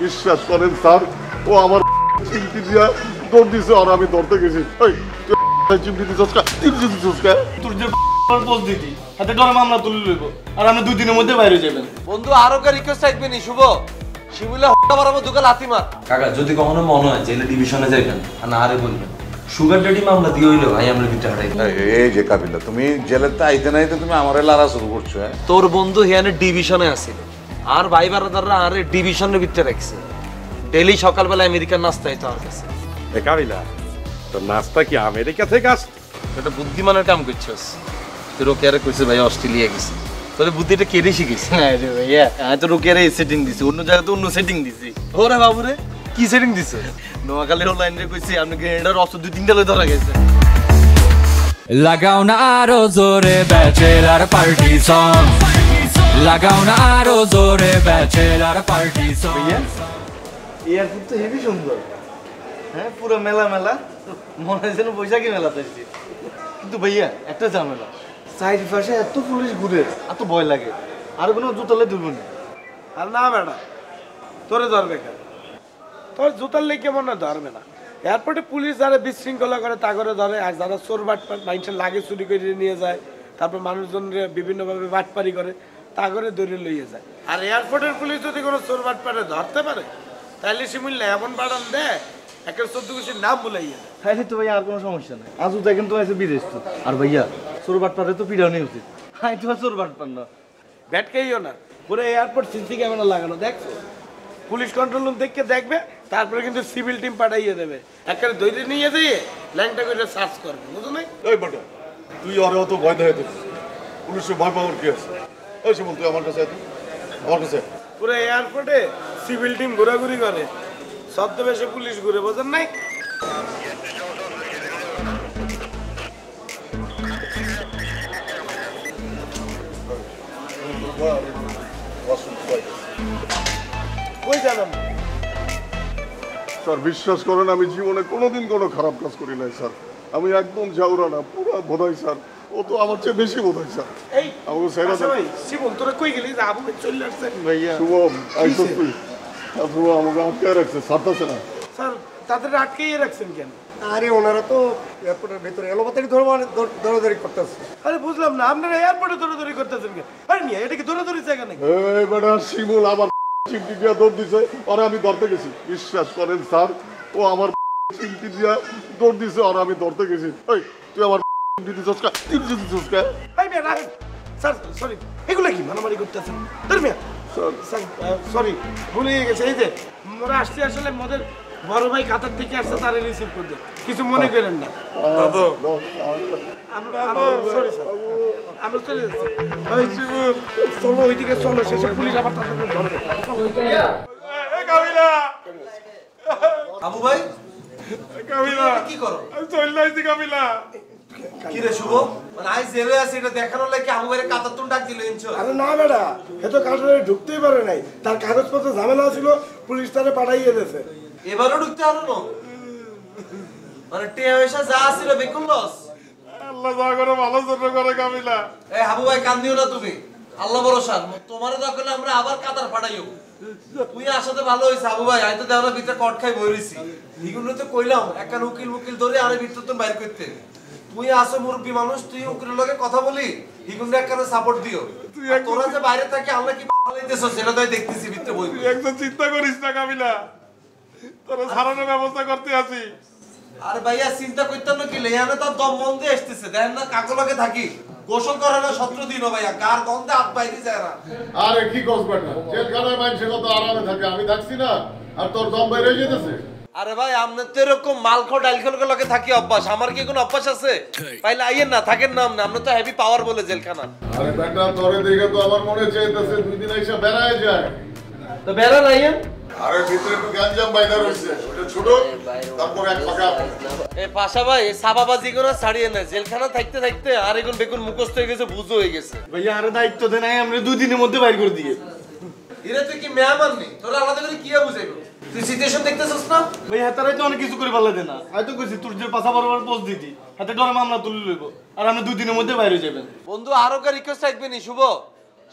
বিশ্বাস করেন স্যার, ও আমার চিমটি দিয়া দৌড় দিছে আর আমি ধরতে গেছি। চিমটি দিছস কা? চিমটি দিছস কা? তোর যে পোস্ট দিতি হাতে ডরে মামলা তুলে লইব আর আপনি 2 দিনের মধ্যে বাইরে যাবেন। বন্ধু আরো কা রিকোয়েস্ট থাকবে নি শুভ শিমুলে আবার আমার দুকা লাথি মার। কাকা যদি কখনো মনে হয় জেলে ডিভিশনে যাইবেন আর না আরে বলবেন সুগার ডেডি মামলা দিয়ে হইলো ভাই আমরা বিটা হারাই। এই যে কাবিলা তুমি জেলেতে আইতে নাইতে তুমি আমারে লারা শুরু করছো। তোর বন্ধু হিয়ানে ডিভিশনে আছে আর ভাই বারাদাররা আরে ডিভিশনের ভিতরে রাখছে। ডেইলি সকালবেলা আমেরিকার নাস্তা হইতো আমার কাছে। এ কাবিলা, তোর নাস্তা কি আমেরিকা থেকে আসছে? এটা বুদ্ধিমানের কাম করছস। তুই রোকেয়ারে কইছিস ভাই অস্ট্রেলিয়া গেছে। তোর বুদ্ধিটা কেড়ে শিখিস। হ্যাঁ রে ভাইয়া, আমি তো রোকেয়ারে সেটিং দিছি, অন্য জায়গায় তো অন্য সেটিং দিছি। ওরে বাবুরে কি সেটিং দিছিস? নোয়াখালীর লাইন রে কইছি আপনি গ্রেনেডার অস্ত্র 2-3টা লই ধরা গেছে। লাগাও না আরো জোরে ব্যাচেলার পার্টি সং, লাগাও না আরো জোরে ব্যাচেলার পার্টি সং। এয়ারপোর্ট তো হেভি সুন্দর, হ্যাঁ পুরো মেলা মেলা, মনে হয় যেন বৈশাখী মেলা দেখছি। কিন্তু ভাইয়া একটা ঝামেলা, চারিপাশে এত পুলিশ ঘুরে, এত ভয় লাগে। আর কোনো জুতালে ধরবো না। আর না বেটা, তোরে ধরবে কেন? তোর জুতার লেগে কেমন না ধরবে না? এয়ারপোর্টে পুলিশ যারা বিশৃঙ্খলা করে তা করে ধরে, আর যারা চোর বাটপার মানুষের লাগে চুরি করে নিয়ে যায়, তারপর মানুষজনরে বিভিন্নভাবে বাটপারি করে তা করে ধরে লইয়ে যায়। আর এয়ারপোর্টের পুলিশ যদি কোনো চোর বাটপারে ধরতে পারে তাহলে শিমুল্লা এমন বাড়ান দেয় একের 14 গোষ্ঠীর নাম ভুলাইয়া দেয়। তাইলে তো ভাইয়া আর কোনো সমস্যা নাই। আজও দেখেন তো আছে বিদেশ তো। আর ভাইয়া চোর বাটপারে তো পিড়াও নেই উচিত। হ্যাঁ তো চোর বাটপার না, ব্যাটকেইও না, পুরো এয়ারপোর্ট সিসি ক্যামেরা লাগানো, দেখছো? পুলিশ কন্ট্রোল রুম দেখে দেখবে, তারপরে কিন্তু সিভিল টিম পাঠাইয়ে দেবে, একেবারে ধরে নিয়ে যেয়ে ল্যাংটা করে সার্চ করবে, বুঝো নাই? এই বেটা, তুই আরে অত ভয় দেখাইছিস, পুলিশের ভয় পাওয়ার কি আছে? এই শিমুল, তুই আমার কাছে আয়, আমার কাছে। পুরো এয়ারপোর্টে সিভিল টিম ঘোরাঘুরি করে, ছদ্মবেশে পুলিশ ঘুরে, বোঝেন নাই? কই জানাম স্যার বিশ্বাস করেন, আমি জীবনে কোনোদিন কোনো খারাপ কাজ করি নাই স্যার। আমি একদম যাওরা না, পুরো বোধাই স্যার। ও তো আমার চেয়ে বেশি বোধাই স্যার। এই আমাকে সাইরা আচ্ছা ভাই, শিবন তোরা কই গেলি? আবু চলে আসছে ভাইয়া শুভম, আইসস তুই? শুভ আমাকে আটকে রাখছে, ছাড়তেছে না। স্যার, তাদের আটকেই রাখছেন কেন? আরে ওনারা তো এয়ারপোর্টের ভিতরে এলোপাতারি দৌড়াদৌড়ি করতেছে। আরে বুঝলাম না, আপনারা এয়ারপোর্টে দৌড়াদৌড়ি করতেছেন কেন? আরে মিয়া, এটা কি দৌড়াদৌড়ি জায়গা নাকি? এই বেটা শিমুল আমার চিমটি দিয়া দৌড় দিছে, আর আমি ধরতে গেছি। বিশ্বাস করেন স্যার, ও আমার চিমটি দিয়া দৌড় দিছে আর আমি ধরতে গেছি। এই তুই আমার চিমটি দিছস কা? চিমটি দিছস কা? এই মিয়া রাখেন। স্যার সরি, এগুলা কি মারামারি করতেছেন? ধর মিয়া, স্যার সরি, ভুলে গেছে। এই যে মোরা আসছি আসলে মোদের বড় ভাই কাতার থেকে আসছে, তারে রিসিভ করতে, কিছু মনে করেন না। সরি স্যার, আমরা চলে যাচ্ছি। ওই শিবুর, চলো ওইদিকে চলো, শেষে পুলিশ আবার তাদের ধরবে। আবু ভাই কাবিলা, কি করো? আমি চলে আসছি কাবিলা। কি রে শুভ? মানে আই জেলে আছে এটা দেখানোর লাগি আবু ভাইরে কাতার তুন ডাক দিল ইনছো। আরে না বেটা, এ তো কাটারে ঢুকতেই পারে নাই, তার কাগজপত্র ঝামেলা ছিল, পুলিশ তারে পাঠাইয়ে দিয়েছে। এবারও ঢুকতে পারো না? মানে টিয়া পয়সা যা ছিল বেকুল লস। আল্লাহ যা করে ভালো জন্য করে কাবিলা। এই হাবু ভাই কান্দিও না তুমি, আল্লাহ ভরসা। তোমারে দরকার হলে আমরা আবার কাতার পাঠাইও। তুই আসাতে ভালো হইছে হাবু ভাই, আমি তো দেওয়ার ভিতরে কট খাই বই রইছি। হিগুলো তো কইলাম একটা উকিল মুকিল ধরে আরে ভিতর তো বাইর করতে। তুই আসো মুরব্বী মানুষ, তুই উকিলের লগে কথা বলি, হিগুলো একখানে সাপোর্ট দিও। আর তোরা যে বাইরে থাকি আমরা কি ভালো হইতেছ সেটা তো দেখতেছি ভিতরে বই। তুই একদম চিন্তা করিস না কাবিলা, তোর ছাড়ানোর ব্যবস্থা করতে আছি। আরে ভাইয়া চিন্তা করতাম না কি লেয়ানে তো দম বন্ধে আসতেছে, দেখেন না কাকো লগে থাকি গোসল করে না 17 দিন ভাইয়া, গার গন্ধে হাত বাইরে যায় না। আরে কি কস বেটা, জেলখানায় মানুষ কত আরামে থাকে, আমি থাকছি না আর তোর দম বাইরে যেতেছে। আরে ভাই আমনে তো এরকম মালখো ডালখোর লগে থাকি অভ্যাস, আমার কি কোনো অভ্যাস আছে? পাইলে আইয়েন না, থাকেন না আমনে, আমরা তো হেভি পাওয়ার বলে জেলখানা। আরে বেটা তোরে দেখে তো আমার মনে চাইতেছে 2 দিন এসে বেড়ায় যায়। তো বেরা নাইয়েন। আরে ভিতরে একটু গ্যাঞ্জাম বাইদা রইছে, ওটা ছোট, তারপর এক পাকা। এই পাশা ভাই সাবাবাজি করে ছাড়িয়ে না, জেলখানা থাকতে থাকতে আর এখন বেকুন মুখস্থ হয়ে গেছে, বুঝো হয়ে গেছে। ভাইয়া আরে দায়িত্ব দেন, আমরা 2 দিনের মধ্যে বাইর করে দিয়ে। এরা তুই কি মেহমান নি? তোরা আলাদা করে কি বুঝাইবো? তুই সিচুয়েশন দেখতেছস না? ভাই হাতারাই তো অনেক কিছু করে পাল্লা দেনা। আমি তো কইছি তোর যে পাশা বরাবর পোস্ট দিতি, হাতে ডরে মামলা তুলে লইব আর আপনি 2 দিনের মধ্যে বাইরে যাবেন। বন্ধু আরো কা রিকোয়েস্ট থাকবে নি শুভ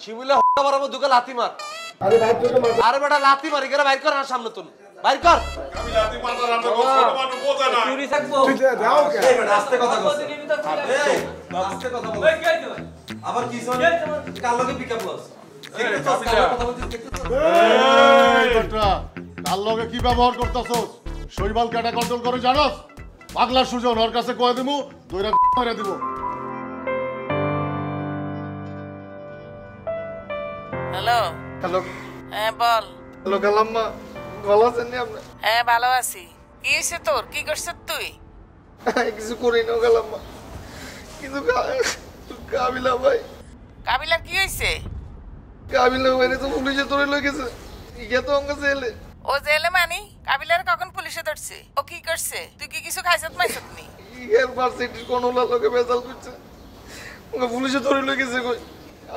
শিমুলে আবার আমার দুকা লাথি মার। আরে ভাই তোকে মার আরে বেটা লাথি মারি করে বাইর কর আমার সামনে তুই বাইর কর আমি লাথি মারতাম না, ছোট মানুষ বোঝে না। চুরি থাকবো তুই যাও কে এই বেটা আস্তে কথা বল এই আস্তে কথা বল আবার কি শুনে কাল লগে পিকআপ লস দেখতে তো কথা বলছিস দেখতে তো এই বেটা, কার লগে কি ব্যবহার করতাছস? শৈবাল কেটা কন্ট্রোল করে জানোস? পাগলা সুজন ওর কাছে কয়ে দিমু, দইরা মেরে দিব। হ্যালো হ্যালো হ্যাঁ বল হ্যালো কালাম্মা ভালো আছেন নি আপনি? হ্যাঁ ভালো আছি কি হয়েছে তোর কি করছিস তুই কিছু করি না কালাম্মা, কিন্তু কাবিলা ভাই কাবিলার কি হয়েছে কাবিলা ভাই তো পুলিশে ধরে লয়ে গেছে, ইয়া তো অঙ্গ জেলে। ও জেলে মানি কাবিলার কখন পুলিশে ধরছে ও কি করছে তুই কি কিছু খাইছত মাইছত নি ইয়ার ভার্সিটির কোন লোকে বেজাল করছে, ওকে পুলিশে ধরে লয়ে গেছে কই,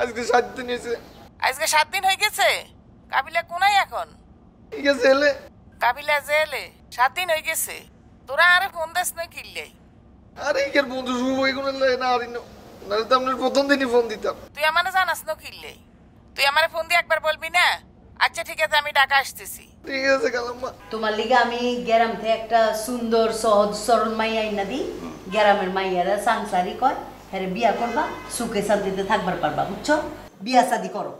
আজকে 7 দিন হয়েছে। আজকে 7 দিন হয়ে গেছে কাবিলা কোনায় এখন ইয়া জেলে। কাবিলা জেলে 7 দিন হয়ে গেছে তোরা আরে ফোন দিস না কিল্লে আরে ইয়ার বন্ধু শুভ এগুলো না আরি না, নাহলে তো আপনার প্রথম দিনই ফোন দিতাম। তুই আমারে জানাস না কিল্লে তুই আমারে ফোন দিয়ে একবার বলবি না আচ্ছা ঠিক আছে আমি ঢাকা আসতেছি ঠিক আছে কালাম্মা। তোমার লিগে আমি গ্রাম থেকে একটা সুন্দর সহজ সরল মাইয়া আইনা দিই, গ্রামের মাইয়ারা সংসারই কয়, হ্যাঁ বিয়া করবা সুখে শান্তিতে থাকবার পারবা, বুঝছো? বিয়া শাদি করো।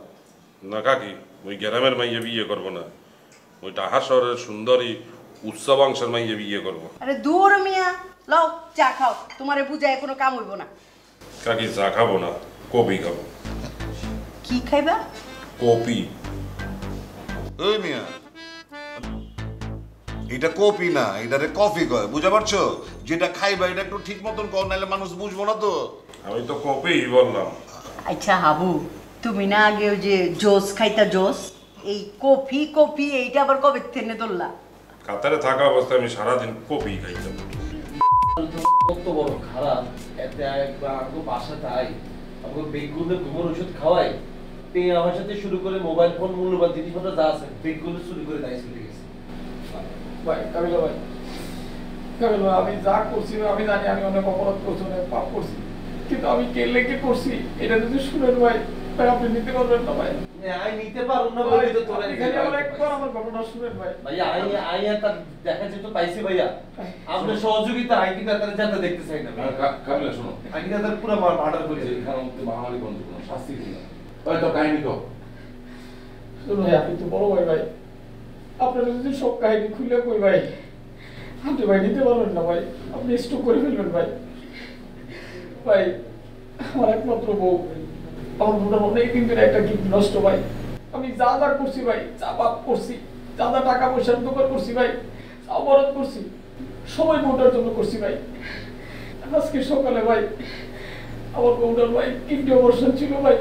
না কাকি, ওই গ্রামের মাইয়ে বিয়ে করবো না, ওই ঢাকা শহরের সুন্দরী উৎসবাংশের মাইয়ে বিয়ে করবো। আরে দূর মিয়া, লও চা খাও, তোমারে বুঝায় কোনো কাম হইব না। কাকি চা খাবো না, কপি খাবো। কি খাইবা? কপি। ওই মিয়া, এটা কপি না, এটারে কফি কয়, বুঝতে পারছো? যেটা খাইবা এটা একটু ঠিক মতন কর, নাহলে মানুষ বুঝবো না তো। আমি তো কপি বললাম। আচ্ছা হাবু, তুমি না আগে ওই যে জোস খাইতা জোস, এই কফি কফি এইটা আবার কবে থেকে ধরলা? কাতারে থাকা অবস্থায় আমি সারাদিন কপি খাইতাম। কত বড় খারাপ, এতে একবার আমাকে বাসাতে আই আমাকে বেগুনে ঘুমোর ওষুধ খাওয়াই পেয়ে আমার সাথে শুরু করে মোবাইল ফোন মূল্যবান জিনিসপত্র যা আছে বেগুনে শুরু করে দায় চলে গেছে। ভাই কাবিলা ভাই, কাবিলা ভাই, আমি যা করছি আমি জানি আমি অনেক অপরাধ করছি, অনেক পাপ করছি, কিন্তু আমি কে লেগে করছি এটা যদি শুনেন ভাই, ভাই আপনি নিতে পারবেন না ভাই। আই নিতে পারুন না বলি তো তোরা এখানে আমার একবার আমার ঘটনা শুনেন ভাই। ভাইয়া আই তার দেখা যেত পাইছি ভাইয়া আপনার সহযোগিতা আই কিন্তু তার যাতে দেখতে চাই না কাবিলা শোনো, আই কিন্তু তার পুরো মার্ডার করে দিই এখানে মধ্যে মহামারী বন্ধ কোনো শাস্তি দিই না। হয়তো কাহিনী তো শুনুন ভাই, আপনি তো বড় ভাই ভাই, আপনারা যদি সব কাহিনী খুলে কই ভাই, আপনি ভাই নিতে পারবেন না ভাই, আপনি স্টক করে ফেলবেন ভাই। ভাই আমার একমাত্র বউ, আমার বউটার অনেক দিন ধরে একটা গিফট নষ্ট ভাই, আমি যা যা করছি ভাই, যা পাপ করছি, যা যা টাকা পয়সার দোকান করছি ভাই, যা অপরাধ করছি সবাই বউটার জন্য করছি ভাই। আজকে সকালে ভাই আমার বউটার ভাই কিডনি অপারেশন ছিল ভাই,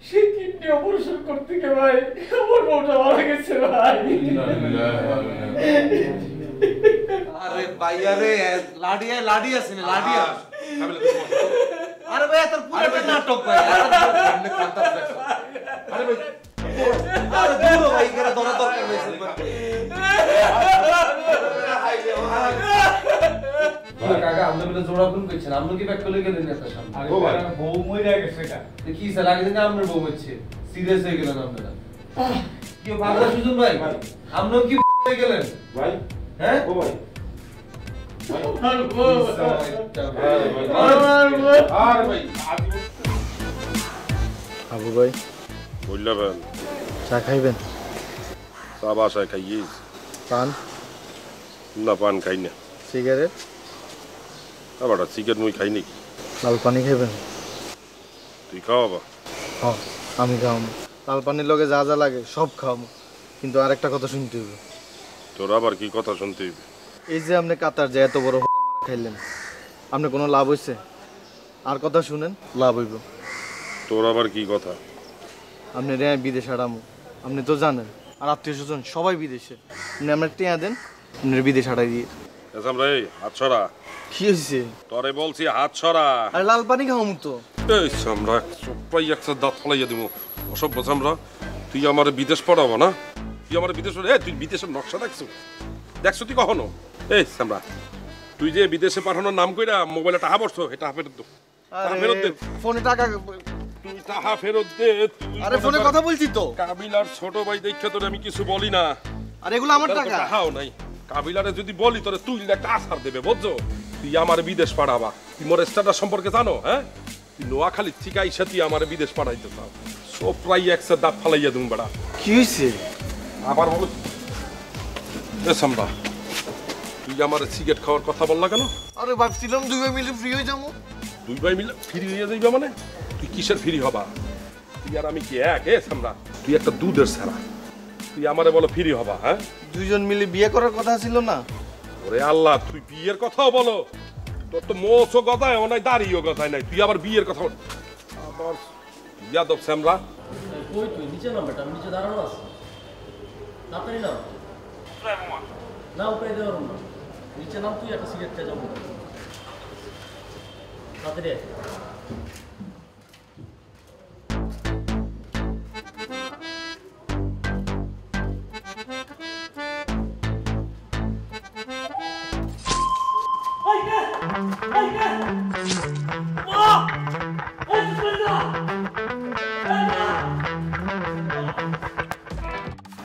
সেই কিডনি অপারেশন করতে গিয়ে ভাই আমার বউটা মারা গেছে ভাই। আরে ভাইয়া রে লাডি আছে না লাডিয়া আরে ভাই তোর পুরোটা নাটক ভাই আরে ভাই আরে দূর ভাই করে ধরা দরকার হইছে কাকা আমরা বলে জোড়া কোন কইছেন আমরা কি ব্যাক করে গেলেন না সামনে আরে ভাই বউ মইরা গেছে এটা কি স্যার আগে দিন আমরা বউ হচ্ছে সিরিয়াস হয়ে গেলেন আপনারা কি বাংলা সুজন ভাই আমরা কি হয়ে গেলেন ভাই। হ্যাঁ ও ভাই, আবু ভাই বললাম চা খাইবেন? চা বাসায় খাইয়েছি পান না, পান খাই না। সিগারেট আবার চিকেন মুই খাই নাকি? লাল পানি খাইবেন? তুই খাওয়াবা? হ্যাঁ আমি খাওয়াবো, লাল পানির লগে যা যা লাগে সব খাওয়াবো, কিন্তু আরেকটা কথা শুনতে হইবে। তোর আবার কি কথা শুনতে হইবে? এই যে আপনি কাতার যে এত বড় মারা খাইলেন, আপনি কোনো লাভ হইছে? আর কথা শুনেন, লাভ হইব। তোর আবার কি কথা? আপনি রে বিদেশ হারামো, আপনি তো জানেন, আর আত্মীয় স্বজন সবাই বিদেশে, আপনি আপনার টেয়া দেন, আপনি বিদেশ হারাই দিয়ে। আমরা এই হাত ছড়া। কি হয়েছে? তোরে বলছি হাত ছড়া। আরে লাল পানি খাওয়ামু তো। এই আমরা সবাই একটা দাঁত ফলাইয়া দিব। অসভ্য আমরা, তুই আমার বিদেশ পড়াবো না? তুই আমার বিদেশ তুই বিদেশের নকশা দেখছো? দেখছো তুই কখনো? এই আমরা, তুই যে বিদেশে পাঠানোর নাম কইরা মোবাইলে টাকা পড়ছো, এটা ফেরত দে। আরে ফোনে টাকা তুই টাকা ফেরত দে। আরে ফোনে কথা বলছি তো। কাবিলার ছোট ভাই দেখে তোরে আমি কিছু বলি না। আর এগুলো আমার টাকা। টাকাও নাই। কাবিলারে যদি বলি তোরে তুই একটা আছাড় দেবে, বুঝছো? তুই আমার বিদেশ পাঠাবা। তুই মোর স্ট্যাটাস সম্পর্কে জানো? হ্যাঁ, তুই নোয়াখালী থেকে আইসা তুই আমার বিদেশ পাঠাইতে চাও। সব প্রায় একসাথে দাঁত ফালাইয়া তুমি বেড়া। কি হয়েছে? আবার বলো সামরা, তুই আমার সিগারেট খাওয়ার কথা বললা কেন? আরে ভাবছিলাম 2 ভাই মিলে ফ্রি হয়ে যাবো। 2 ভাই মিলে ফ্রি হয়ে যাইবা মানে? তুই কিসের ফ্রি হবা? তুই আর আমি কি এক? সামরা, তুই একটা দুধের ছাড়া, তুই আমারে বলো ফ্রি হবা? হ্যাঁ, 2 জন মিলে বিয়ে করার কথা ছিল না? ওরে আল্লাহ, তুই বিয়ের কথাও বলো? তোর তো মোচও গজায় নাই, দাড়িও গজায় নাই, তুই আবার বিয়ের কথা বল। আবার ইয়াদব সামরা, কই তুই? নিচে নাম বেটা, নিচে দাঁড়ানো আছে। তাড়াতাড়ি নাম। না উপায় দেওয়ার না, নিচে নাম, তুই একটা সিগারেট খেয়ে যাবো। তাড়াতাড়ি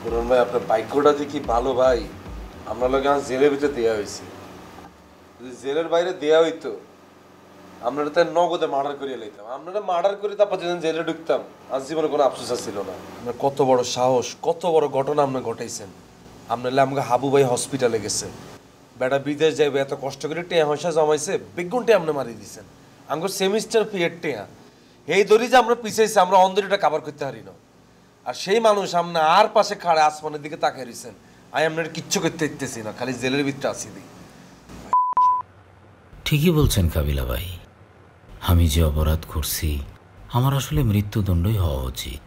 ধরুন ভাই, আপনার ভাগ্যটা যে কি ভালো ভাই, আমরা লোক জেলের ভিতরে দেওয়া হয়েছে। যদি জেলের বাইরে দেওয়া হইতো, আপনারা তাই নগদে মার্ডার করিয়ে লাইতাম। আপনারা মার্ডার করে তারপর যেদিন জেলে ঢুকতাম, আজ জীবনে কোনো আফসোস ছিল না। আপনার কত বড় সাহস, কত বড় ঘটনা আপনি ঘটাইছেন। আপনার আমাকে হাবু ভাই হসপিটালে গেছে, বেটা বিদেশ যাইবে, এত কষ্ট করে টেয়া হয়সা জমাইছে, বেগুনটে আপনি মারি দিয়েছেন। আমার সেমিস্টার পিরিয়ড টেয়া এই দড়ি যে আমরা পিছাইছি, আমরা অন্দরিটা কাভার করতে পারি না। আর সেই মানুষ আপনি আর পাশে খাড়ে আসমানের দিকে তাকিয়ে রয়েছেন। আমি আপনার কিচ্ছু করতে দিতেছি না, খালি জেলের ভিতরে আসি দিই। ঠিকই বলছেন কাবিলা ভাই, আমি যে অপরাধ করছি আমার আসলে মৃত্যুদণ্ডই হওয়া উচিত।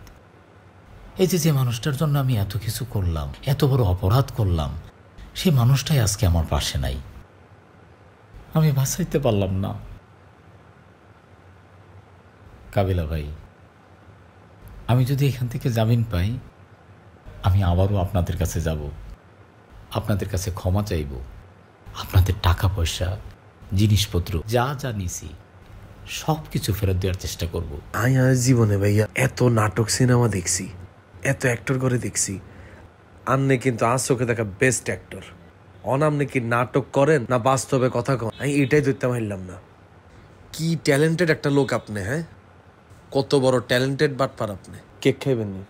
এই যে মানুষটার জন্য আমি এত কিছু করলাম, এত বড় অপরাধ করলাম, সেই মানুষটাই আজকে আমার পাশে নাই, আমি বাঁচাইতে পারলাম না। কাবিলা ভাই, আমি যদি এখান থেকে জামিন পাই, আমি আবারও আপনাদের কাছে যাব, আপনাদের কাছে ক্ষমা চাইব, আপনাদের টাকা পয়সা জিনিসপত্র যা যা নিছি সব কিছু ফেরত দেওয়ার চেষ্টা করব। আমি আর জীবনে ভাইয়া এত নাটক সিনেমা দেখছি, এত অ্যাক্টর করে দেখছি, আপনি কিন্তু আজ চোখে দেখা বেস্ট অ্যাক্টর। অনামনে কি নাটক করেন না বাস্তবে কথা কন, আমি এটাই ধরতে পারলাম না। কি ট্যালেন্টেড একটা লোক আপনি, হ্যাঁ, কত বড় ট্যালেন্টেড বাটপার আপনি। কেক খাইবেন না?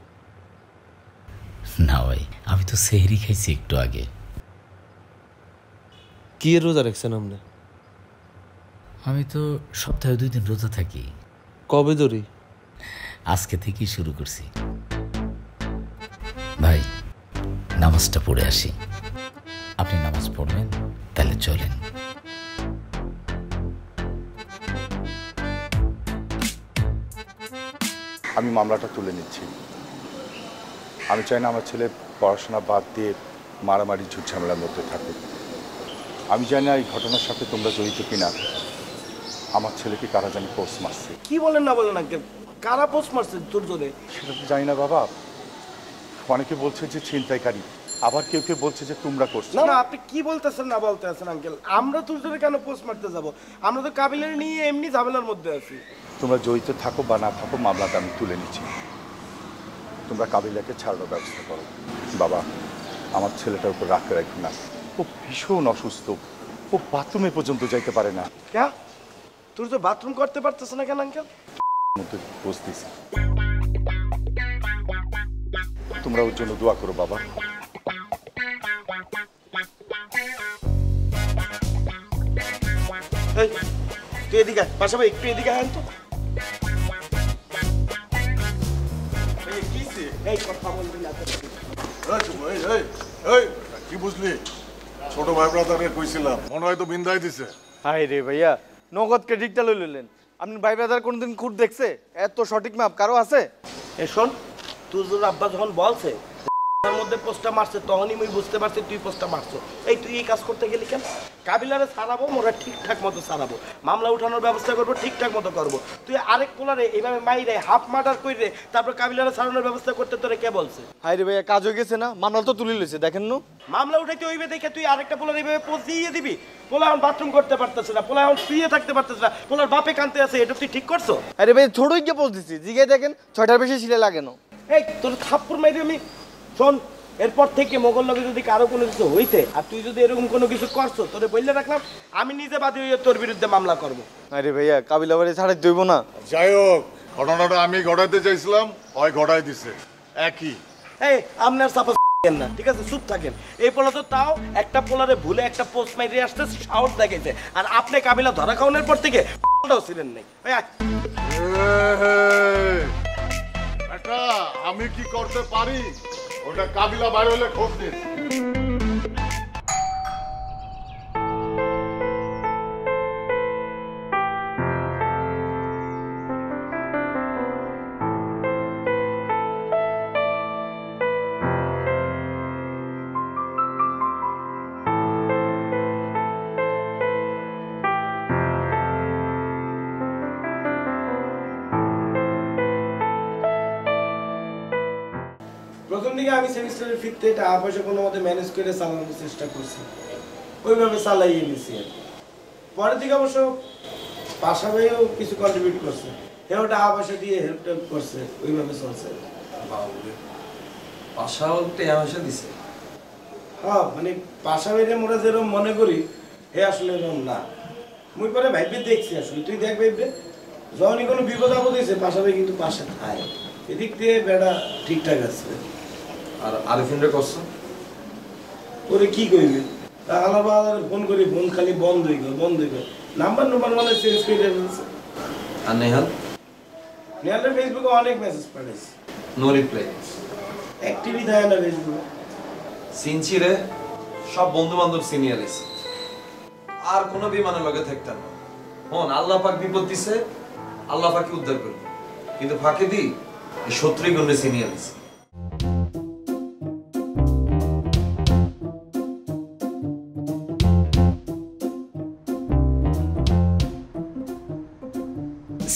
না ভাই, আমি তো সেহরি খাইছি একটু আগে। কি রোজা রাখছেন আপনি? আমি তো সপ্তাহে 2 দিন রোজা থাকি। কবে ধরি? আজকে থেকেই শুরু করছি। ভাই, নামাজটা পড়ে আসি। আপনি নামাজ পড়বেন? তাহলে চলেন। আমি মামলাটা তুলে নিচ্ছি। আমি চাই না আমার ছেলে পড়াশোনা বাদ দিয়ে মারামারি ঝুট ঝামেলার মধ্যে থাকুক। আমি জানি না এই ঘটনার সাথে তোমরা জড়িত কিনা। আমার ছেলেকে কারা জানি পোস্ট মারছে। কি বলেন না বলেন আঙ্কেল, কারা পোস্ট মারছে তোর জোরে? সেটা তো জানি না বাবা। অনেকে বলছে যে ছিনতাইকারী, আবার কেউ কেউ বলছে যে তোমরা করছো। না না, আপনি কি বলতেছেন না বলতেছেন আঙ্কেল? আমরা তোর জোরে কেন পোস্ট মারতে যাব? আমরা তো কাবিলের নিয়ে এমনি ঝামেলার মধ্যে আছি। তোমরা জড়িত থাকো বা না থাকো, মামলাটা আমি তুলে নিচ্ছি। তোমরা কাবিলাকে ছাড়ানোর ব্যবস্থা করো। বাবা, আমার ছেলেটার উপর রাগ রাখো না। ও ভীষণ অসুস্থ, ও বাথরুমে পর্যন্ত যাইতে পারে না। ক্যা? তোর তো বাথরুম করতে পারতেছ না কেন আঙ্কেল? মধ্যে বসতেছি। তোমরা ওর জন্য দোয়া করো বাবা। এই তুই এদিকে পাশা ভাই, একটু এদিকে আয় তো। এই কথা বলবি না। কি বুঝলি? ছোট ভাই ব্রাদারে কইছিলাম, মনে হয় তো বিন্দাই দিছে। হাই রে ভাইয়া, নগদ ক্রেডিটটা লইলেন। আপনি ভাই ব্রাদার কোনদিন খুঁট দেখছে? এত সঠিক মাপ কারো আছে? এ শোন, তুই তোর আব্বা যখন বলছে তার মধ্যে মধ্যে পোস্টটা মারছে তখনই আমি বুঝতে পারছি তুই পোস্টটা মারছো। এই তুই এই কাজ করতে গেলি কেন? কাবিলারে ছাড়াবো, মোরা ঠিকঠাক মতো ছাড়াবো, মামলা উঠানোর ব্যবস্থা করবো, ঠিকঠাক মতো করবো। তুই আরেক পোলারে এইভাবে মাইরে হাফ মার্ডার করে তারপর কাবিলারে ছাড়ানোর ব্যবস্থা করতে তোরে কে বলছে? হাই রে ভাইয়া, কাজ হয়ে গেছে না, মামলা তো তুলে লইছে, দেখেন না মামলা উঠাইতে হইবে দেখে তুই আরেকটা পোলার এইভাবে পোস্ট দিয়ে দিবি? পোলা এখন বাথরুম করতে পারতেছে না, পোলা এখন শুয়ে থাকতে পারতেছে না, পোলার বাপে কানতে আছে, এটা তুই ঠিক করছো? আরে ভাই ছোটই গিয়ে পোস্ট দিছি, জিগে দেখেন 6টার বেশি ছিলে লাগে না। এই তোর থাপ্পড় মাইরে আমি শোন, এরপর থেকে মোগল নবী যদি কারো কোনো কিছু হইছে আর তুই যদি এরকম কোনো কিছু করছো, তোরে বললে রাখলাম আমি নিজে বাদী হইয়া তোর বিরুদ্ধে মামলা করবো। আরে ভাইয়া কাবিলা বাড়ি ছাড়াই দইব না। যাই হোক, ঘটনাটা আমি ঘটাইতে চাইছিলাম, হয় ঘটাই দিছে একই। এই আপনার সাপোজ না, ঠিক আছে, চুপ থাকেন। এই পোলা তো তাও একটা পোলারে ভুলে একটা পোস্ট মাইরে আসতে সাহস দেখাইছে, আর আপনি কাবিলা ধরা খাওয়ানোর পর থেকে ছিলেন নাই। এটা আমি কি করতে পারি ওটা কাবিলা বাইরে হলে খোঁজ দিন। প্রথম দিকে আমি সেমিস্টারের ফিতে টাকা পয়সা কোনো মতে ম্যানেজ করে চালানোর চেষ্টা করছি, ওইভাবে চালাইয়ে নিছি। পরের দিকে অবশ্য পাশা ভাইও কিছু কন্ট্রিবিউট করছে, সেও টাকা পয়সা দিয়ে হেল্প টেল্প করছে, ওইভাবে চলছে। পাশাও টাকা পয়সা দিছে? হ্যাঁ, মানে পাশা ভাইরে মোরা যেরকম মনে করি হে আসলে এরকম না। মুই পরে ভাইবে দেখছি, আসলে তুই দেখ ভাইবে যখনই কোনো বিপদ আপদ হয়েছে পাশা ভাই কিন্তু পাশে খায়, এদিক দিয়ে বেড়া ঠিকঠাক আছে। আর আরিফিনরে করছো? ওরে কি কইবি, আলাদা ফোন করি, ফোন খালি বন্ধ হয়ে গেল, বন্ধ হয়ে গেল, নাম্বার মানে চেঞ্জ করে ফেলছে। আর নেহাল? নেহালের ফেসবুকে অনেক মেসেজ পাঠাইছি, নো রিপ্লাই, অ্যাক্টিভই থাকে না ফেসবুকে। সিনচিরে সব বন্ধু বান্ধব সিনিয়র এসে আর কোনো বিমানের লগে থাকতাম না। হন আল্লাহ পাক বিপদ দিছে, আল্লাহ পাককে উদ্ধার করবে, কিন্তু ফাঁকে দি এই শত্রুই গুণে সিনিয়র এসে।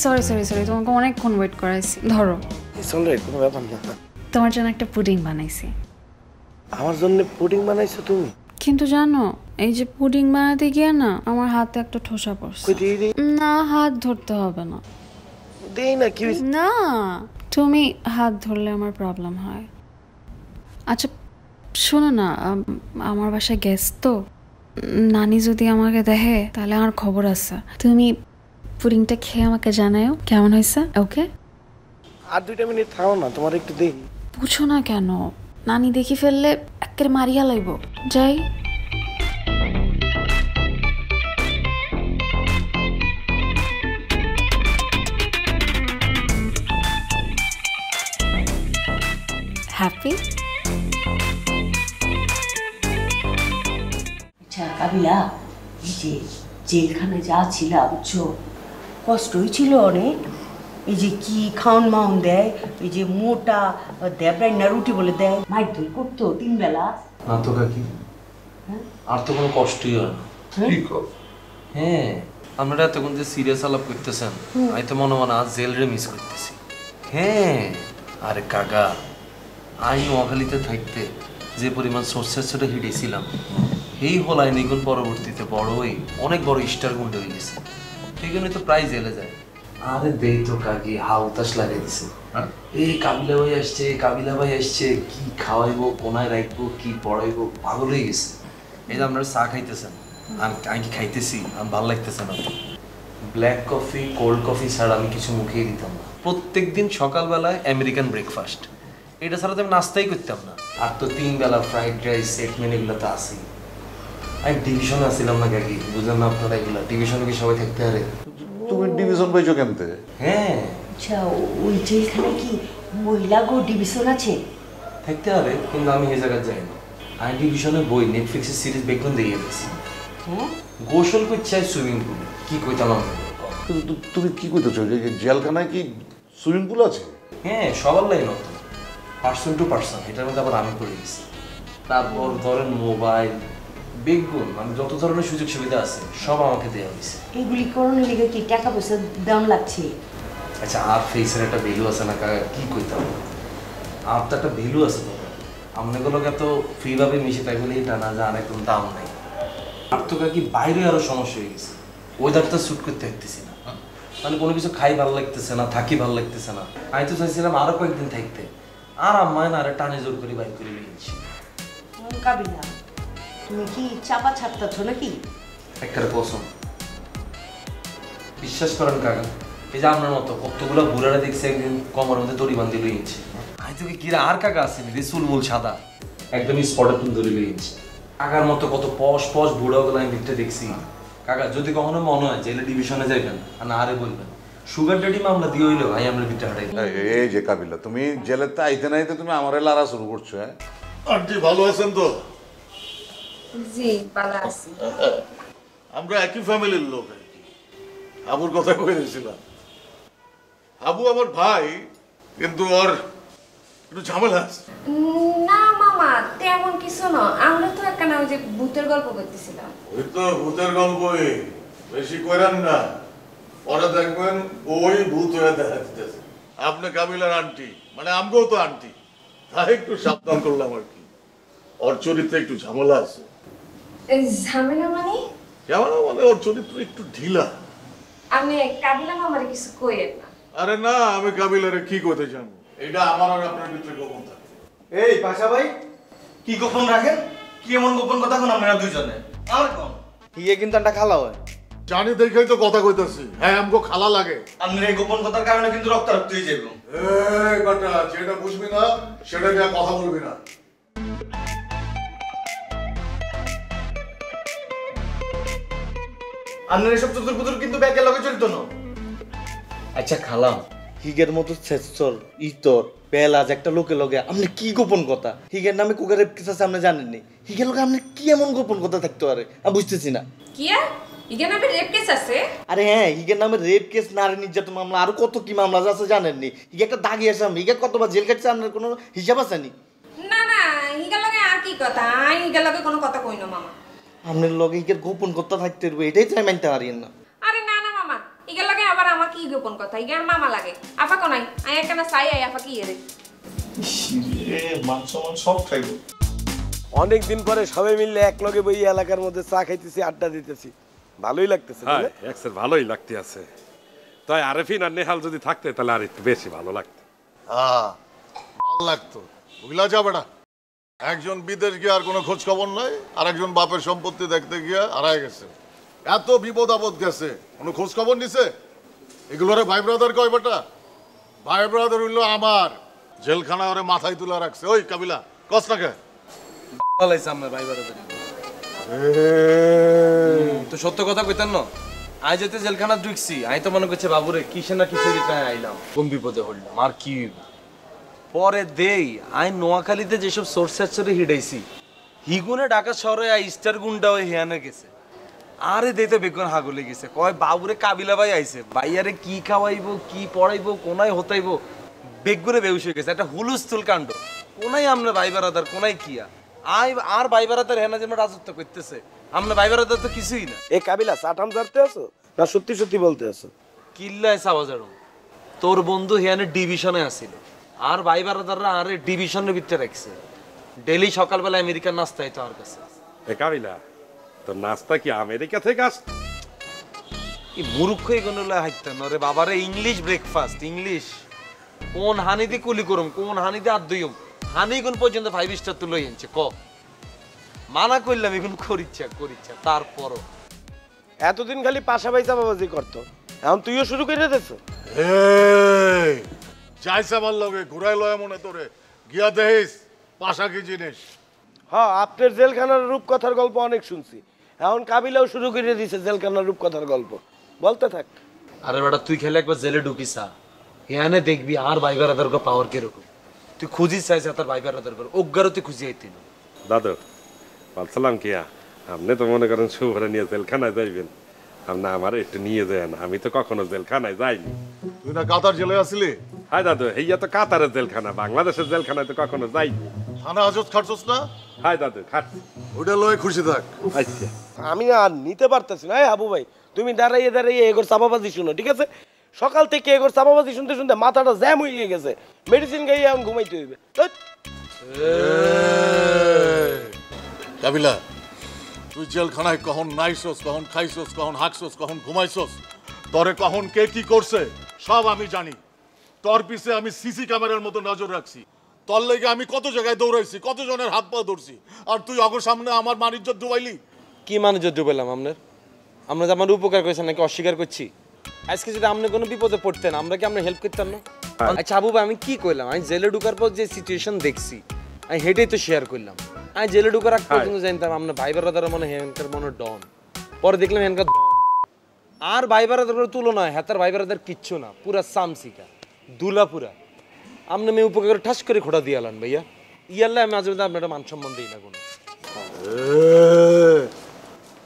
সরি সরি সরি, তোমাকে অনেকক্ষণ ওয়েট করাইছি। ধরো, কোনো ব্যাপার না, তোমার জন্য একটা পুডিং বানাইছি। আমার জন্য পুডিং বানাইছো তুমি? কিন্তু জানো, এই যে পুডিং বানাতে গিয়ে না আমার হাতে একটা ঠোসা পড়ছে। না, হাত ধরতে হবে না। দেই না, কি না, তুমি হাত ধরলে আমার প্রবলেম হয়। আচ্ছা শোনো না, আমার বাসায় গেস্ট তো, নানি যদি আমাকে দেখে তাহলে আমার খবর আছে। তুমি পুডিংটা খেয়ে আমাকে জানাও কেমন হয়েছে। ওকে, আর 2 মিনিট থাও না, তোমার একটু দেই। বুঝো না কেন, নানি দেখি ফেললে একের মারিয়া লাইব। যাই। হ্যাপি? আচ্ছা কাবিলা, এই যে জেলখানে যা ছিল বুঝছো, কষ্ট হয়েছিল অনেক। এই যে কি খাওন মাউন দেয়, এই যে মোটা দেবরাই না রুটি বলে দেয়, মাইক ধরে করতো 3 বেলা। না তো কাকি, আর তো কোনো কষ্টই হয় না। হ্যাঁ, আমরা এতক্ষণ যে সিরিয়াস আলাপ করতেছেন, আমি তো মনে মনে আজ জেল রে মিস করতেছি। হ্যাঁ, আরে কাকা, আমি নোয়াখালীতে থাকতে যে পরিমাণ সোর্সের ছোটো হিটেছিলাম, এই হলাই নিগুণ পরবর্তীতে বড়ই অনেক বড় স্টার গুন্ডে হয়ে গেছে। সেই জন্যই তো প্রায় জেলে যায়। আরে দেই তো কাকি, হাউতাস লাগিয়ে দিছে। এই কাবিলা ভাই আসছে, কাবিলা ভাই আসছে, কি খাওয়াইবো, কোনায় রাখবো, কি পড়াইবো, পাগল হয়ে গেছে। এই যে আপনারা চা খাইতেছেন, আমি কি খাইতেছি, আমার ভালো লাগতেছে না। ব্ল্যাক কফি, কোল্ড কফি ছাড়া আমি কিছু মুখেই দিতাম না। প্রত্যেক দিন সকালবেলায় আমেরিকান ব্রেকফাস্ট, এটা ছাড়া তো আমি নাস্তাই করতাম না। আর তো 3 বেলা ফ্রাইড রাইস, সেট মেন, এগুলো তো আসেই। আমি ডিভিশনে আসছিলাম না কাকি, বুঝলেন না আপনারা, এগুলো ডিভিশনে কি সবাই থাকতে পারে? তুমি ডিভিশন পাইছো কেমতে? হ্যাঁ, আচ্ছা ওই জেলখানে কি মহিলা গো ডিভিশন আছে? থাকতে পারে, কিন্তু আমি এই জায়গায় যাই না। আমি ডিভিশনের বই নেটফ্লিক্সের সিরিজ বেগুন দিয়ে গেছি। গোসল করছে সুইমিং পুল, কি কইতাম আমি? তুমি কি কইতেছো, জেলখানায় কি সুইমিং পুল আছে? হ্যাঁ, সবার লাইন হতো, পার্সন টু পার্সন, এটার মধ্যে আবার আমি পড়ে গেছি। তারপর ধরেন মোবাইল, বেগুন, মানে যত ধরনের সুযোগ সুবিধা আছে সব আমাকে দেওয়া হয়েছে। এইগুলি করণের লিগে কি টাকা পয়সা দাম লাগছে? আচ্ছা, আর ফেসের একটা ভ্যালু আছে না কাকা, কি কইতাম, আর তো একটা ভ্যালু আছে তো। আপনাগুলোকে তো ফ্রিভাবে মিশে তাই বলে এটা না যে আর একদম দাম নাই। আর তো কি বাইরে আরো সমস্যা হয়ে গেছে, ওয়েদারটা স্যুট করতে পারতেছি না, মানে কোনো কিছু খাই ভালো লাগতেছে না, থাকি ভালো লাগতেছে না। আমি তো চাইছিলাম আরো কয়েকদিন থাকতে, আর আম্মায় না আরে টানে জোর করে বাইক করে নিয়েছি। কাবিলা, তুমি কি চাপা ছাড়তেছ নাকি? একটা কসম, বিশ্বাস করেন কাকা, এই যে আপনার মতো কতগুলো বুড়ারা দেখছে একদিন কমর মধ্যে দড়ি বান্ধি লইছে। আমি তোকে কিরা আর কাকা আসেনি রে, চুলমুল সাদা একদমই স্পটের তুমি দড়ি লইছে। কাকার মতো কত পশ পশ বুড়াগুলো আমি ভিতরে দেখছি। কাকা যদি কখনো মনে হয় জেলে ডিভিশনে যাইবেন আর না আরে বলবেন সুগার ডেডি মামলা দিয়ে হইলো ভাই আমরা ভিতরে হাঁটাই। এই যে কাবিলা, তুমি জেলেতে আইতে না আইতে তুমি আমারে লারা শুরু করছো। হ্যাঁ আন্টি ভালো আছেন তো? জি ভালো আছি। আমরা একই ফ্যামিলির লোক আর কি। আবুর কথা কই দিয়েছিলাম। আবু আমার ভাই, কিন্তু ওর একটু ঝামেলা আছে। না মামা, তেমন কিছু না, আমরা তো একটা না ওই যে ভূতের গল্প করতেছিলাম। ওই তো ভূতের গল্পই, বেশি কইরান না, পরে দেখবেন ওই ভূত হয়ে দেখা দিতেছে। আপনি কাবিলার আন্টি, মানে আমগো তো আন্টি, তাই একটু সাবধান করলাম আর কি। ওর চরিত্রে একটু ঝামেলা আছে। ঝামেলা মানে? ঝামেলা মানে ওর চরিত্র একটু ঢিলা। আপনি কাবিলা মামারে কিছু কইেন না। আরে না, আমি কাবিলারে কি কইতে জানবো, এটা আমার আর আপনার ভিতরে গোপন থাকে। এই পাশা ভাই, কি গোপন রাখেন? কি এমন গোপন কথা কোন আপনারা দুইজনে? আর কোন ইয়ে কিন্তু একটা খালা হয়। জানি দেখাই তো কথা কইতাছি। হ্যাঁ, আমগো খালা লাগে। আপনার এই গোপন কথার কারণে কিন্তু রক্তারক্ত হয়ে যাবে। এই বাটা, যেটা বুঝবি না সেটা নিয়ে কথা বলবি না। আপনার এসব চতুর পুতুর কিন্তু ব্যাগের লগে চলতো না। আচ্ছা খালাম, হিগের মতো ছেচর ইতর পেলাজ একটা লোকে লগে আপনি কি গোপন কথা? হিগের নামে কুকারে কিছু আছে আপনি জানেননি? হিগের লগে আপনি কি এমন গোপন কথা থাকতে পারে আমি বুঝতেছি না। কি হিগের নামে রেপ কেস আছে? আরে হ্যাঁ, হিগের নামে রেপ কেস, নারী নির্যাতন মামলা, আরো কত কি মামলা আছে জানেননি? হিগে একটা দাগি আছে, হিগে কতবার জেল কাটছে আপনার কোনো হিসাব আছে নি? না না, হিগের লগে আর কি কথা? আই হিগের লগে কোনো কথা কই না মামা। আপনার লগে হিগের গোপন কথা থাকতে পারবে, এটাই চাই মানতে পারিয়েন না। আরে না না মামা, হিগের লগে আবার আমার কি গোপন কথা? হিগের মামা লাগে আফা কোনাই, আই একখানা চাই আই আফা কি এরে মান সম্মান সব খাইব। অনেকদিন পরে সবাই মিলে এক লগে বই এলাকার মধ্যে চা খাইতেছি, আড্ডা দিতেছি, ভালোই লাগতেছে। হ্যাঁ, এক্সের ভালোই লাগতে আছে। তাই আরেফিন আর নেহাল যদি থাকতে তাহলে আর একটু বেশি ভালো লাগতো। হ্যাঁ, ভালো লাগতো। বুঝলা যাবে না, একজন বিদেশ গিয়ে আর কোনো খোঁজ খবর নাই, আর একজন বাপের সম্পত্তি দেখতে গিয়ে হারায় গেছে। এত বিপদ আপদ গেছে, কোনো খোঁজ খবর নিছে? এগুলোরে ভাই ব্রাদার কয় বেটা? ভাই ব্রাদার হইলো আমার, জেলখানা ওরে মাথায় তুলে রাখছে। ওই কাবিলা কস না কে? ভালো লাগছে আপনার ভাই ব্রাদার। তো সত্য কথা কইতেন না, আজ যেতে জেলখানা ঢুকছি, আমি তো মনে করছি বাবুরে কিসে না কিসে আইলাম, কোন বিপদে হইলাম আর কি। পরে দেই আই নোয়াখালীতে যেসব সোর্স সেক্টরে হিডাইছি, হিগুনে ঢাকা শহরে স্টার গুন্ডা হয়ে হিয়ানে গেছে। আরে দেইতে বেগুন হাগলে গেছে, কয় বাবুরে কাবিলা ভাই আইছে, ভাইয়ারে কি খাওয়াইবো, কি পড়াইবো, কোনায় হতাইবো, বেগুনে বেউস হয়ে গেছে। একটা হুলুস্থুল কাণ্ড, কোনাই আমরা ভাই বারাদার, কোনাই কিয়া আই আর ভাই বারাদার হেনা যেন রাজত্ব করতেছে। আমরা ভাই বারাদার তো কিছুই না। এ কাবিলা চাটাম জানতে আছো না সত্যি সত্যি বলতে আছো? কিল্লায় সাবাজারো, তোর বন্ধু হিয়ানে ডিভিশনে আসিল, আর ভাই বারাদাররা আরে ডিভিশনের ভিতরে রাখছে। ডেলি সকালবেলা আমেরিকার নাস্তা হইতো আর কাছে। এ কাবিলা, তোর নাস্তা কি আমেরিকা থেকে আস? এই মূর্খ এগুলো হাইতে না রে বাবারে, ইংলিশ ব্রেকফাস্ট, ইংলিশ। কোন হানিতে কুলি করুম, কোন হানিতে আর দুইম, হানি কোন পর্যন্ত 5 স্টার তুলে এনেছে ক? মানা করলাম এখন করিচ্ছা, তারপরও এতদিন খালি পাশা পাইসা বাবাজি করতো, এখন তুইও শুরু করে দিয়েছ। যাইছে আমার লগে ঘুরাই লয় মনে তোরে, গিয়া দেখিস পাশা কি জিনিস। হ্যাঁ, আপনার জেলখানার রূপকথার গল্প অনেক শুনছি, এখন কাবিলাও শুরু করে দিয়েছে জেলখানার রূপকথার গল্প, বলতে থাক। আরে বেটা, তুই খেলে একবার জেলে ঢুকিস, এখানে দেখবি আর ভাই বারাদার পাওয়ার কিরকম। তুই খুঁজিস চাইছে তার ভাই বারাদার অজ্ঞারও তুই খুঁজি আইতি না। দাদু বলছিলাম কি, আপনি তো মনে করেন শুভরে নিয়ে জেলখানায় যাইবেন, আপনি আমার একটু নিয়ে যান, আমি তো কখনো জেলখানায় যাইনি। তুই না কাতার জেলে আসলি? হ্যাঁ দাদু, এইয়া তো কাতারের জেলখানা, বাংলাদেশের জেলখানায় তো কখনো যাইনি। থানা হাজত খাটছস না? হাই দাদু খাট ওটা লয়ে খুশি থাক। আচ্ছা আমি আর নিতে পারতেছি না। এই হাবু ভাই তুমি দাঁড়াইয়ে দাঁড়াইয়ে এগোর চাপাবাজি শুনো, ঠিক আছে? সকাল থেকে এগোর চাপাবাজি শুনতে শুনতে মাথাটা জ্যাম হয়ে গেছে, মেডিসিন খাইয়ে এখন ঘুমাইতে হইবে। কাবিলা, তুই জেলখানায় কখন নাইছস, কখন খাইছস, কখন হাঁকছস, কখন ঘুমাইছস, তরে কখন কে কি করছে সব আমি জানি। তোর পিছে আমি সিসি ক্যামেরার মতো নজর রাখছি। তোর লেগে আমি কত জায়গায় দৌড়াইছি, কত জনের হাত পা ধরছি, আর তুই অগর সামনে আমার মানিজ্জত ডুবাইলি। কি মানিজ্জত ডুবাইলাম আপনার? আমরা যে আমার উপকার করেছেন নাকি অস্বীকার করছি? আজকে যদি আপনি কোনো বিপদে পড়তেন আমরা কি আপনার হেল্প করতাম না? আচ্ছা আবু ভাই আমি কি কইলাম, আমি জেলে ঢুকার পর যে সিচুয়েশন দেখছি আমি হেঁটেই তো শেয়ার করলাম। আমি জেলে ঢুকার আগ পর্যন্ত জানতাম আপনার ভাই বারাদার মনে হেনকার মনে ডন, পরে দেখলাম হেনকার আর ভাই বারাদার তুলনা হয়। হ্যাঁ তার ভাই বারাদার কিচ্ছু না, পুরা সামসিকা দুলা পুরা। আপনি মেয়ে উপকার ঠাস করে খোঁড়া দিয়ে আলান ভাইয়া। ইয়াল্লা আমি আজ আপনার মান সম্মান দিই না কোনো।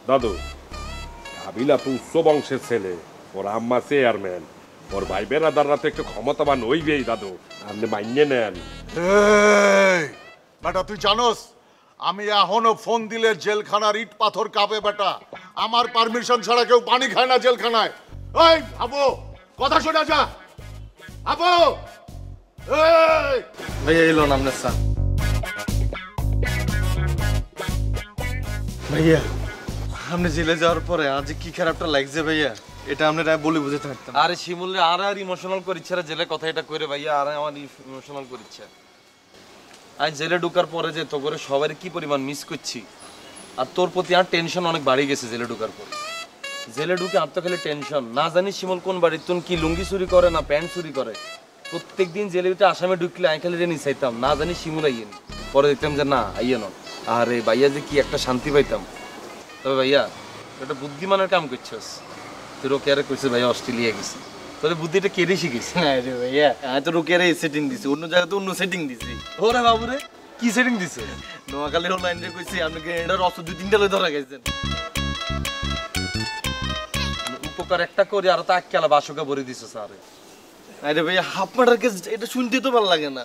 দাদু কাবিলা তো উচ্চ বংশের ছেলে, ওর আম্মা চেয়ারম্যান, ওর ভাই বেড়াদাররা তো একটু ক্ষমতাবান হইবেই দাদু, আপনি মাইনে নেন। বেটা তুই জানোস আমি এখনো ফোন দিলে জেলখানার ইট পাথর কাঁপে বেটা। আমার পারমিশন ছাড়া কেউ পানি খায় না জেলখানায়। এই আবু কথা শোনা যা। আবু ভাইয়া এলো না আপনার স্যার। ভাইয়া আপনি জেলে যাওয়ার পরে আজ কি খারাপটা লাগছে ভাইয়া, এটা আপনারা বলে বুঝে থাকতাম। আরে শিমুল আর ইমোশনাল করিচ্ছে জেলে কথা এটা করে ভাইয়া, আর আমার ইমোশনাল করিচ্ছে। আজ জেলে ঢুকার পরে যে তো করে সবাই কি পরিমাণ মিস করছি, আর তোর প্রতি আর টেনশন অনেক বাড়ি গেছে জেলে ঢুকার পরে। জেলে ঢুকে আর তো খালি টেনশন, না জানি শিমুল কোন বাড়ির তুন কি লুঙ্গি চুরি করে না প্যান্ট চুরি করে। প্রত্যেকদিন জেলে ভিতরে আসামে ঢুকলে আমি খালি রেনি চাইতাম, না জানি শিমুল আইয়েন, পরে দেখতাম যে না আইয়েন। আরে ভাইয়া যে কি একটা শান্তি পাইতাম। তবে ভাইয়া একটা বুদ্ধিমানের কাম করছিস তুই, রোকেয়ারে করছিস ভাইয়া অস্ট্রেলিয়া গেছি, তোর বুদ্ধিটা কেড়ে শিখেছি। আরে ভাইয়া আমি তো রোকেয়ারে সেটিং দিছি, অন্য জায়গায় তো অন্য সেটিং দিছি। ওরে বাবুরে কি সেটিং দিছে? নোয়াখালী অনলাইন রে কইছি আপনি এটার অস্ত্র 2-3টা লই ধরা গেছেন। উপকার একটা করে আর তা আক্কেলা বাসুকে ভরে দিছে স্যার। আরে ভাইয়া হাফ মার্ডার কেস এটা শুনতে তো ভালো লাগে না।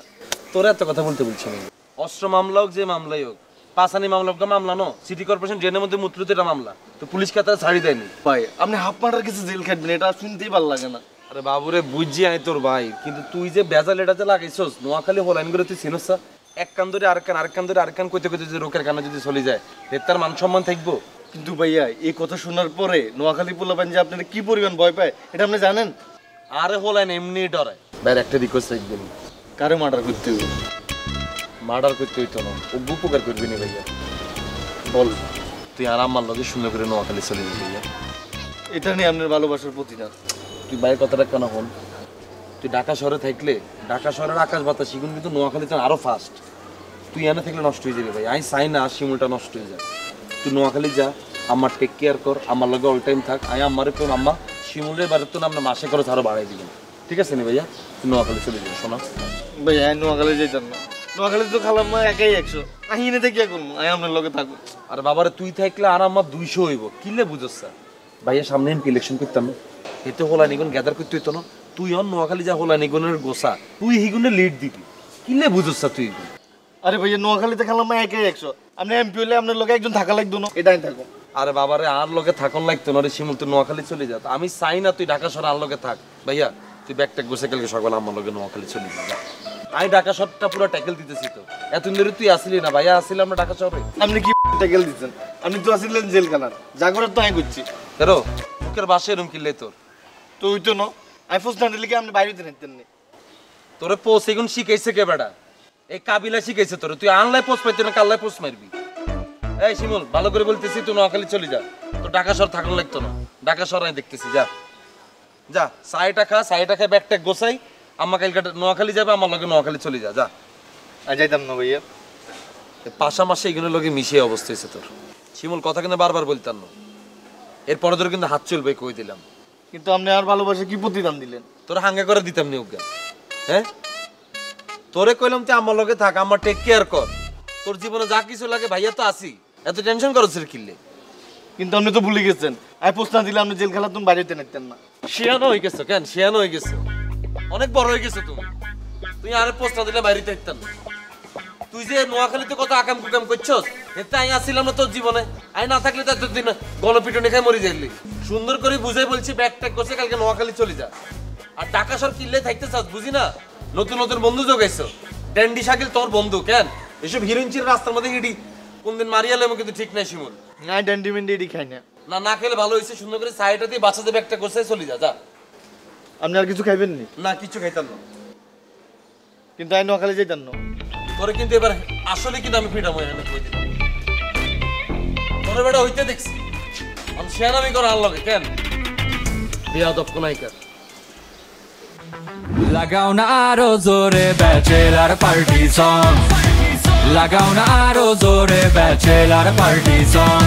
তোর এত কথা বলতে বলছি না। অস্ত্র মামলা হোক যে মামলাই হোক, পাসানি মামলা হোক মামলা ন, সিটি কর্পোরেশন ড্রেনের মধ্যে মূত্রতে এটা মামলা, তো পুলিশকে তারা ছাড়ি দেয়নি। ভাই আপনি হাফ মার্ডার কেসে জেল খাটবেন এটা শুনতেই ভালো লাগে না। আরে বাবুরে বুঝছি আমি তোর ভাই, কিন্তু তুই যে বেজাল এটা যে লাগাইছস নোয়াখালী হলাইন করে তুই চিনস? এক কান ধরে আরেক কান, আরেক কান ধরে আরেক কান কইতে কইতে যে রোকের কানে যদি চলে যায় তার মান সম্মান থাকবো? কিন্তু ভাইয়া এই কথা শোনার পরে নোয়াখালী পোলাপান যে আপনারা কি পরিমাণ ভয় পায় এটা আপনি জানেন? আরে হলাইন এমনি ডরায়। ভাই একটা রিকোয়েস্ট রাখবেন, কারে মার্ডার করতে হবে? মার্ডার করতে হইতো না, ও উপকার করবি না ভাইয়া। বল তুই আর আমার লগে সুন্দর করে নোয়াখালী চলে যাবি ভাইয়া। এটা নিয়ে আপনার ভালোবাসার প্রতিদান। তুই ভাইয়ের কথাটা কেন হন? তুই ঢাকা শহরে থাকলে ঢাকা শহরের আকাশ বাতাস সেগুলো কিন্তু নোয়াখালীতে আরো ফাস্ট। তুই এনে থাকলে নষ্ট হয়ে যাবে ভাই, আমি চাই না শিমুলটা নষ্ট হয়ে যায়। তুই নোয়াখালী যা, আমার টেক কেয়ার কর, আমার লগে অল টাইম থাক। আমি আমার পেন আম্মা শিমুলের বাড়ির তো আমরা মাসে খরচ আরো বাড়াই দিবেন, ঠিক আছে নি ভাইয়া? তুই নোয়াখালী চলে যাবি। শোনা ভাইয়া আমি নোয়াখালী যাইতাম না, নোয়াখালী তো খালাম মা একাই 100, আমি এনে থেকে কি করবো? আমি আপনার লগে থাকবো। আর বাবারে তুই থাকলে আর আমার 200 হইব, কিলে বুঝছ? ভাইয়া সামনে এমপি ইলেকশন করতাম না, এতে হোলা নিগুন গ্যাদার করতে হইতো না? তুই অন নোয়াখালী যা হোলা নিগুনের গোসা, তুই হিগুনে লিড দিবি, কিলে বুঝছ তুই? আরে ভাইয়া নোয়াখালীতে খালাম মা একাই 100, আপনি এমপি হলে আপনার লগে একজন থাকা লাগতো না, এটাই থাকো। আরে বাবারে আর লগে থাকুন লাগতো না রে শিমুল, তুই নোয়াখালী চলে যা। আমি চাই না তুই ঢাকা শহরে আর লগে থাক। ভাইয়া তুই ব্যাগটা গোসে কালকে সকালে আমার লগে নোয়াখালী চলে যা। আমি ঢাকা শহরটা পুরো ট্যাকেল দিতেছি তো, এতদিন ধরে তুই আসলি না ভাইয়া, আসলে আমরা ঢাকা শহরে। আপনি কি ট্যাকেল দিচ্ছেন? আপনি তো আসলেন জেলখানার, জাগরের তো আমি করছি। ধরো বুকের বাসে রুম কিনলে তোর তো ওই তো ন আমি ফুস না দিলে কি আপনি বাইরে নিতেন না? তোরে পোস এগুন শিখাইছে কে বেটা? এই কাবিলা শিখাইছে তোরে, তুই আনলাই পোস পাইতে না কাল্লাই পোস মারবি। এই শিমুল ভালো করে বলতেছি তুই নোয়াখালী চলে যা, তো ঢাকা শহর থাকুন লাগতো না। ঢাকা শহর আমি দেখতেছি, যা যা, সাইটা খা, সাইটা খাই ব্যাগটা গোসাই, আম্মা কালকে নোয়াখালী যাবে, আমার লগে নোয়াখালী চলে যা। যা আর যাইতাম না ভাইয়া, পাশামাশি এগুলোর লগে মিশিয়ে অবস্থা হয়েছে তোর। শিমুল কথা কিন্তু বারবার বলতাম না, এরপরে তোর কিন্তু হাত চলবে কই দিলাম। কিন্তু আপনি আর ভালোবাসা কি প্রতিদান দিলেন? তোর হাঙ্গা করে দিতাম নি অজ্ঞান। হ্যাঁ তোরে কইলাম তুই আমার লগে থাক, আমার টেক কেয়ার কর, তোর জীবনে যা কিছু লাগে ভাইয়া তো আসি, এত টেনশন করছ রে কিনলে? কিন্তু আপনি তো ভুলে গেছেন আমি পোস্ট না দিলে আপনি জেল খেলা তুমি বাইরে নিতেন না। শিয়ানো হয়ে গেছো কেন? শিয়ানো হয়ে গেছো, অনেক বড় হয়ে গেছো তুমি। তুই আরে পোস্ট না দিলে বাইরে থাকতেন না। তুই যে নোয়াখালীতে কত আকাম কুকাম করছস এতে আমি আসছিলাম না তোর জীবনে, আমি না থাকলে তো এতদিন গণপিটনে খাই মরে যাইলি। সুন্দর করে বুঝাই বলছি ব্যাগ ট্যাগ করছে কালকে নোয়াখালী চলে যা। আর টাকা সব কিনলে থাকতে চাস বুঝি না, নতুন নতুন বন্ধু জোগাইছো। ড্যান্ডি শাকিল তোর বন্ধু কেন? এসব হিরোইনচির রাস্তার মধ্যে হিডি কোনদিন মারিয়ালে আমাকে কিন্তু ঠিক নাই শিমুল। না ড্যান্ডি মেন্ডি খাই না। না না খেলে ভালো হয়েছে, সুন্দর করে সাইডটা দিয়ে বাচ্চাদের ব্যাগটা করছে চলে যা। আপনি আর কিছু খাইবেন নি? না কিছু খাইতাম না, কিন্তু আমি নোয়াখালী যাইতাম না। তোরে কিন্তু এবার আসলে কিন্তু আমি ফ্রিডম হয়ে কই দিলাম। তোর বেটা হইতে দেখছি আমি শেয়ানামি করে আনলগে কেন বেয়াদব কোনাইকার। লাগাও না আরো জোরে ব্যাচেলার পার্টি সং, লাগাও না আরো জোরে ব্যাচেলার পার্টি সং।